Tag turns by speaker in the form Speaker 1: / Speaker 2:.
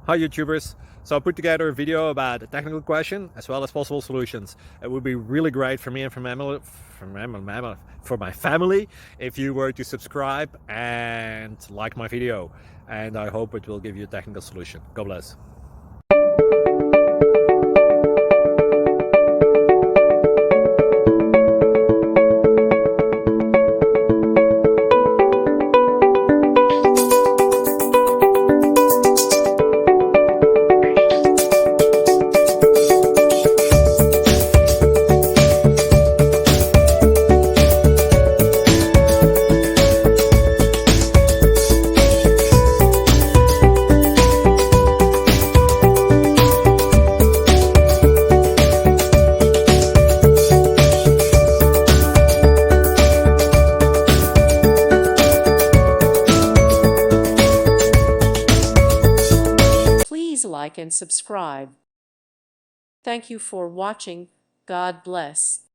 Speaker 1: Hi YouTubers! So I put together a video about a technical question as well as possible solutions. It would be really great for me and for my family if you were to subscribe and like my video, and I hope it will give you a technical solution. God bless.
Speaker 2: Please like and subscribe. Thank you for watching. God bless.